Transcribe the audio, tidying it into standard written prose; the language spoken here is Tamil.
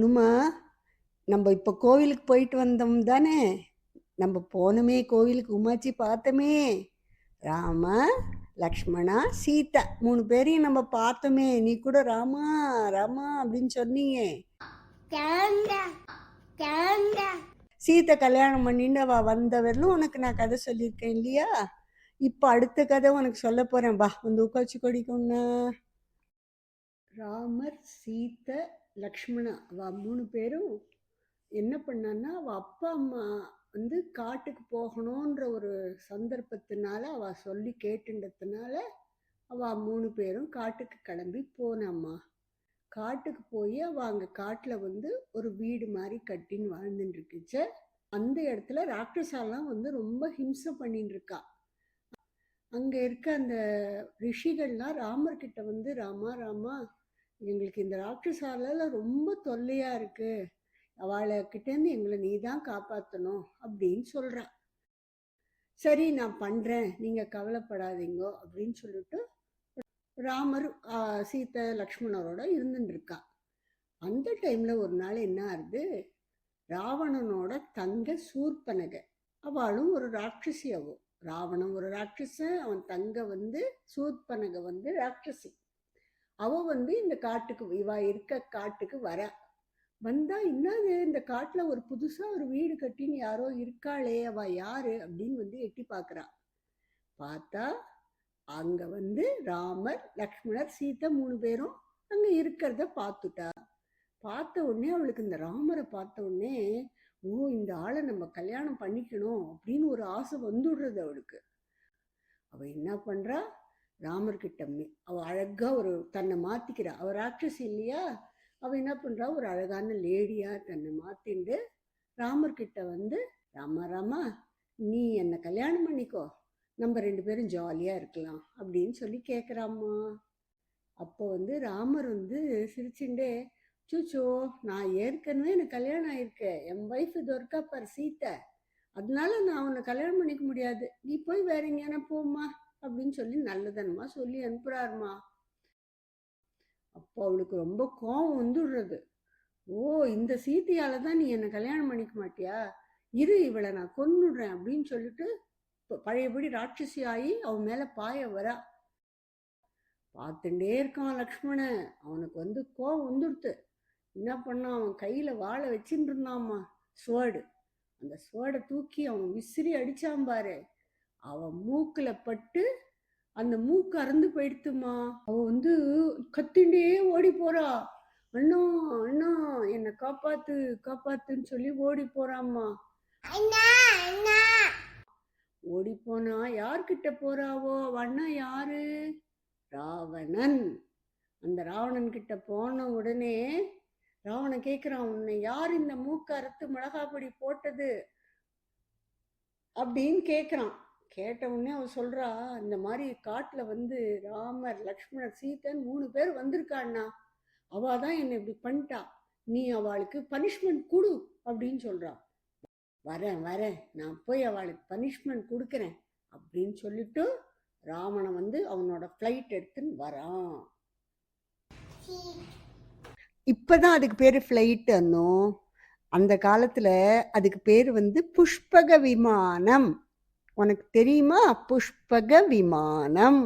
அனுமா, நம்ம இப்போ கோவிலுக்கு போயிட்டு வந்தோம் தானே? நம்ம போனோமே கோவிலுக்கு, உமாச்சி பார்த்தோமே. ராமா, லக்ஷ்மணா, சீதா 3 பேரையும் நம்ம பார்த்தோமே. நீ கூட ராமா ராமா அப்படின்னு சொன்னீங்க. சீதை கல்யாணம் பண்ணிட்டு அவ வந்தவர்களும் உனக்கு நான் கதை சொல்லியிருக்கேன் இல்லையா? இப்போ அடுத்த கதை உனக்கு சொல்ல போறேன். வா வந்து உட்காச்சி கொடிக்கொன்னா. ராமர், சீதை, லக்ஷ்மணா அவ 3 பேரும் என்ன பண்ணான்னா, அவ அப்பா அம்மா வந்து காட்டுக்கு போகணுன்ற ஒரு சந்தர்ப்பத்தினால அவ சொல்லி கேட்டுன்றதுனால அவ 3 பேரும் காட்டுக்கு கிளம்பி போனாம்மா. காட்டுக்கு போய் அவ அங்க காட்டுல வந்து ஒரு வீடு மாதிரி கட்டின்னு வாழ்ந்துட்டு இருக்குச்சு. அந்த இடத்துல ராட்சசாலாம் வந்து ரொம்ப ஹிம்சை பண்ணிட்டு இருக்கா. அங்க இருக்க அந்த ரிஷிகள்லாம் ராமர்கிட்ட வந்து, ராமா ராமா, எங்களுக்கு இந்த ராட்சசால ரொம்ப தொல்லையா இருக்கு, அவளை கிட்டேருந்து எங்களை நீ தான் காப்பாற்றணும் அப்படின்னு சொல்றா. சரி நான் பண்றேன், நீங்க கவலைப்படாதீங்க அப்படின்னு சொல்லிட்டு ராமர் சீதை லக்ஷ்மணரோட இருந்துட்டு இருக்கா. அந்த டைம்ல ஒரு நாள் என்ன ஆகுது, ராவணனோட தங்க சூர்பனகை, அவளும் ஒரு ராட்சசி. ராவணன் ஒரு ராட்சசன், அவன் தங்க வந்து சூர்பனகை வந்து ராட்சசி. அவ வந்து இந்த காட்டுக்கு, இவ இருக்க காட்டுக்கு வந்தா, என்னது இந்த காட்டுல ஒரு புதுசா ஒரு வீடு கட்டின்னு யாரோ இருக்காளே, அவ யாரு அப்படின்னு வந்து எட்டி பாக்குறா. பார்த்தா அங்க வந்து ராமர், லக்ஷ்மணர், சீதை 3 பேரும் அங்க இருக்கிறத பார்த்துட்டா. பார்த்த உடனே அவளுக்கு இந்த ராமரை பார்த்த உடனே, ஓ இந்த ஆளை நம்ம கல்யாணம் பண்ணிக்கணும் அப்படின்னு ஒரு ஆசை வந்துடுறது அவளுக்கு. அவ என்ன பண்றா, ராமர்கிட்ட அவ அழகா ஒரு தன்னை மாத்திக்கிறா. அவ ராட்சசி இல்லையா? அவ என்ன பண்றா, ஒரு அழகான லேடியா தன்னை மாத்திண்டு ராமர்கிட்ட வந்து, ராமா ராமா, நீ என்ன கல்யாணம் பண்ணிக்கோ, நம்ம 2 பேரும் ஜாலியா இருக்கலாம் அப்படின்னு சொல்லி கேட்குறாம்மா. அப்போ வந்து ராமர் வந்து சிரிச்சுண்டே, சூச்சோ, நான் ஏற்கனவே எனக்கு கல்யாணம் ஆயிருக்கேன், என் ஒய்ஃப் இது ஒருக்கா பார் சீத்தை, அதனால நான் உன்னை கல்யாணம் பண்ணிக்க முடியாது, நீ போய் வேற எங்கேனா போம்மா அப்படின்னு சொல்லி நல்லதனமா சொல்லி அனுப்புறாருமா. அப்போ அவளுக்கு ரொம்ப கோபம் வந்துடுறது. ஓ இந்த சீத்தையால தான் நீ என்னை கல்யாணம் பண்ணிக்க மாட்டியா, இரு இவளை நான் கொன்னுடுறேன் அப்படின்னு சொல்லிட்டு பழையபடி ராட்சசி ஆகி அவன் மேல பாய வரா. பார்த்துட்டே இருக்கான் லக்ஷ்மணன். அவனுக்கு வந்து கோபம் வந்துடுத்து. என்ன பண்ணான், அவன் கையில வாழை வச்சுட்டு இருந்தாம்மா, ஸ்வேர்டு. அந்த ஸ்வேர்டை தூக்கி அவன் விசிறி அடிச்சான் பாரு. அவன் மூக்குல பட்டு அந்த மூக்கு அறந்து போயிடுத்துமா. அவ வந்து கத்திண்டே ஓடி போறா. அண்ணா அண்ணா என்னை காப்பாத்து காப்பாத்துன்னு சொல்லி ஓடி போறாம்மா. ஓடி போனா யார்கிட்ட போறாவோ, அண்ணா யாரு, ராவணன். அந்த ராவணன் கிட்ட போன உடனே ராவணன் கேட்கிறான், உன்னை யார் இந்த மூக்க அறுத்து மிளகாப்பொடி போட்டது அப்படின்னு கேட்கிறான். கேட்ட உடனே அவ சொல்றா, இந்த மாதிரி காட்டுல வந்து ராமர், லக்ஷ்மணர், சீதன் 3 பேர் வந்திருக்கான்னா, அவ தான் என்னை இப்படி பண்ணிட்டா, நீ அவளுக்கு பனிஷ்மெண்ட் கொடு அப்படின்னு சொல்றா. வரேன் வரேன், நான் போய் அவளுக்கு பனிஷ்மெண்ட் கொடுக்குறேன் அப்படின்னு சொல்லிட்டு ராவணன் வந்து அவனோட ஃப்ளைட் எடுத்துன்னு வரான். இப்பதான் அதுக்கு பேரு ஃப்ளைட். அன்னும் அந்த காலத்துல அதுக்கு பேரு வந்து புஷ்பக விமானம். உனக்கு தெரியுமா? புஷ்பக விமானம்.